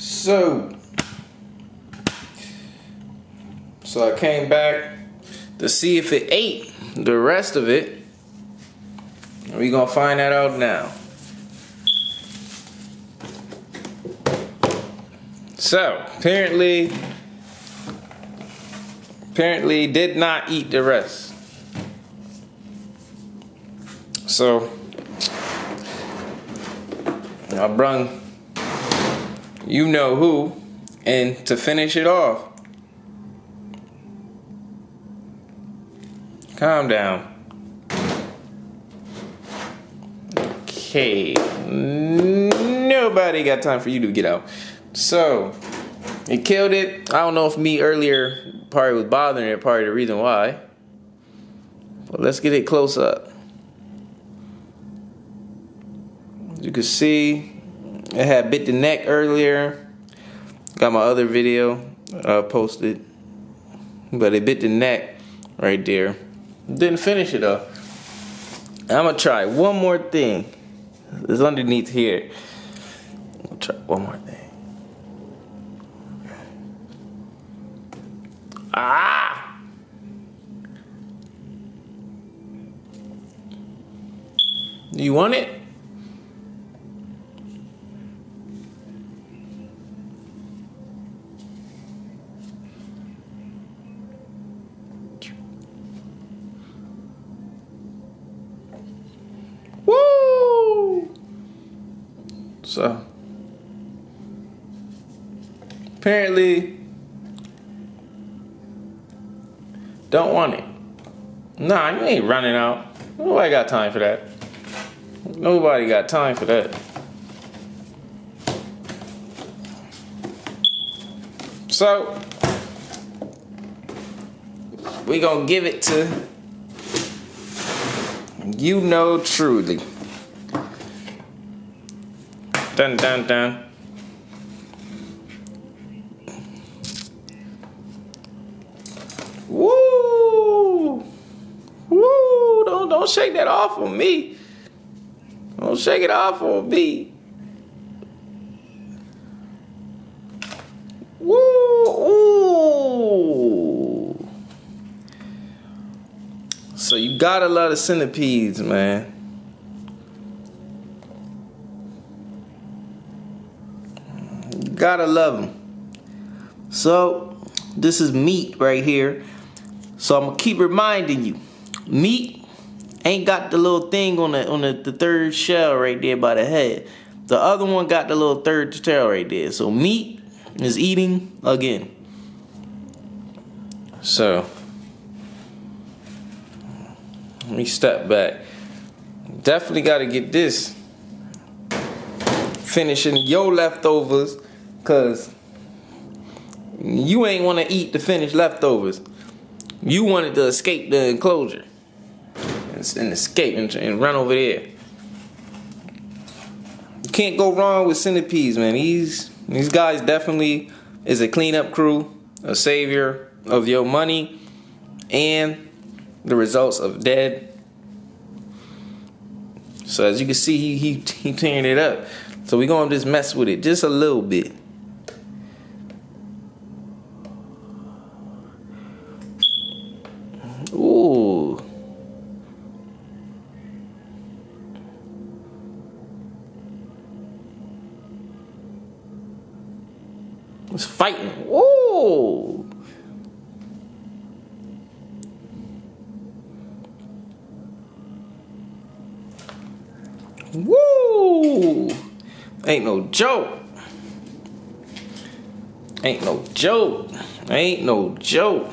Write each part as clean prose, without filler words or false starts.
So I came back to see if it ate the rest of it. We gonna find that out now. So apparently did not eat the rest. So I brung you know who and to finish it off. Calm down. Okay. Nobody got time for you to get out. So, it killed it. I don't know if me earlier probably was bothering it, probably the reason why. But let's get it close up. As you can see, it had bit the neck earlier. Got my other video posted. But it bit the neck right there. Didn't finish it though. I'm gonna try one more thing. It's underneath here. I'll try one more thing. Ah! You want it? Woo! So apparently don't want it. Nah, you ain't running out. Nobody got time for that. Nobody got time for that. So we gonna give it to you know truly. Dun dun dun. Woo! Woo! Don't shake that off on me. Don't shake it off on me. Woo! Ooh. So you gotta love the centipedes, man. You gotta love them. So this is meat right here. So I'm gonna keep reminding you, meat ain't got the little thing on the third shell right there by the head. The other one got the little third shell right there. So meat is eating again. So let me step back. Definitely got to get this finishing your leftovers, cause you ain't want to eat the finished leftovers. You wanted to escape the enclosure and escape and run over there. You can't go wrong with centipedes, man. These guys definitely is a cleanup crew, a savior of your money and the results of dead. So as you can see, he tearing it up. So we gonna just mess with it just a little bit. Ooh. It's fighting. Ooh. Woo! Ain't no joke. Ain't no joke. Ain't no joke.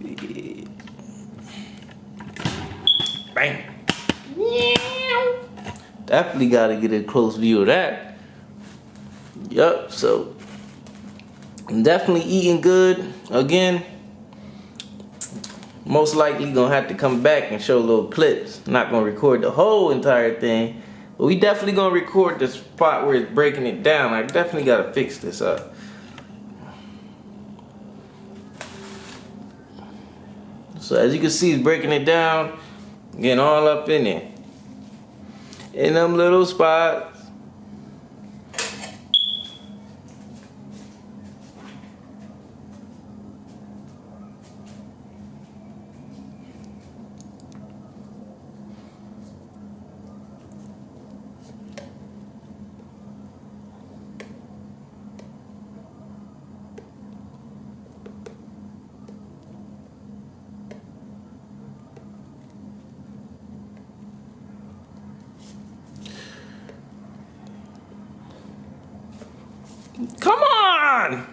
Yeah. Bang. Definitely gotta get a close view of that. Yup, so I'm definitely eating good. Again, most likely gonna have to come back and show little clips. Not gonna record the whole entire thing, but we definitely gonna record the spot where it's breaking it down. I definitely gotta fix this up. So as you can see, it's breaking it down, getting all up in there. in them little spots. Come on!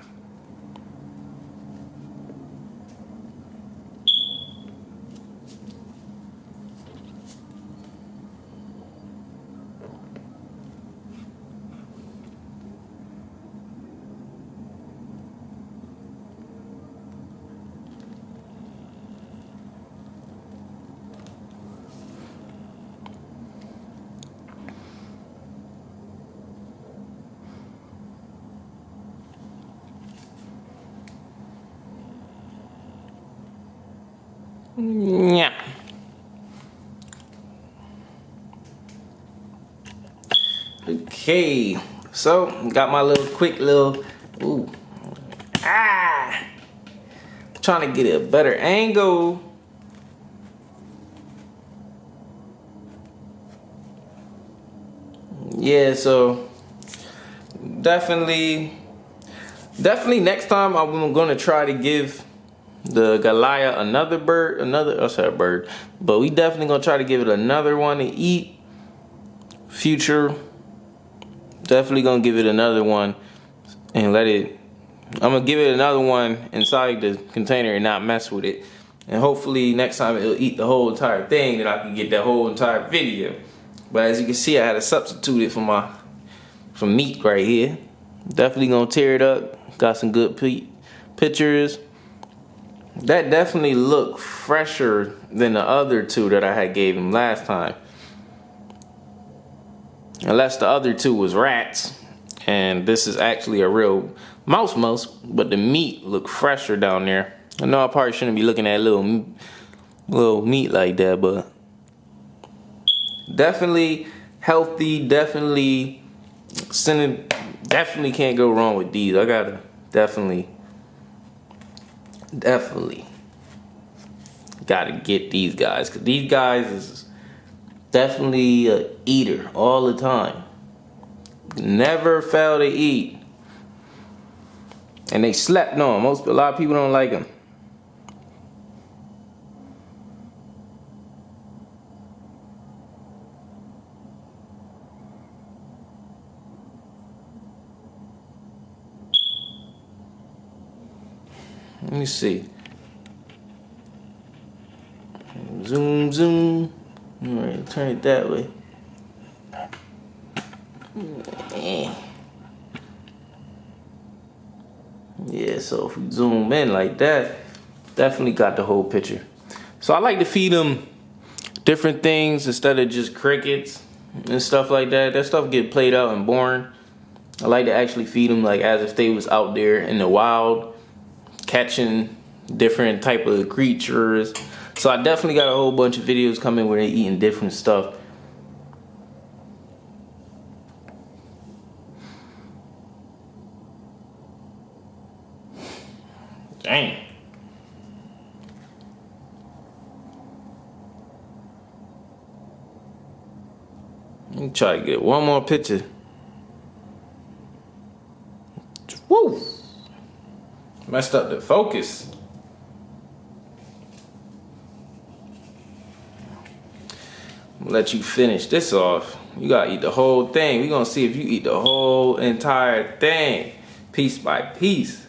Yeah. Okay, so got my little quick little trying to get a better angle. Yeah, so definitely next time I'm gonna try to give the Goliath another bird, but we definitely gonna try to give it another one to eat. Future, definitely gonna give it another one and I'm gonna give it another one inside the container and not mess with it. And hopefully next time it'll eat the whole entire thing, and I can get that whole entire video. But as you can see, I had to substitute it for meat right here. Definitely gonna tear it up. Got some good pictures. That definitely looked fresher than the other two that I had gave him last time. Unless the other two was rats, and this is actually a real mouse, but the meat looked fresher down there. I know I probably shouldn't be looking at little meat like that, but definitely healthy, definitely can't go wrong with these. I gotta definitely gotta get these guys, because these guys is definitely a eater all the time. Never fail to eat. And they slept on. A lot of people don't like them. Let me see. Zoom. All right, turn it that way. Yeah, so if we zoom in like that, definitely got the whole picture. So I like to feed them different things instead of just crickets and stuff like that. That stuff get played out and boring. I like to actually feed them like as if they was out there in the wild, catching different type of creatures. So I definitely got a whole bunch of videos coming where they eating different stuff. Dang. Let me try to get one more picture. Woo! Messed up the focus. I'm gonna let you finish this off. You gotta eat the whole thing. We're gonna see if you eat the whole entire thing, piece by piece.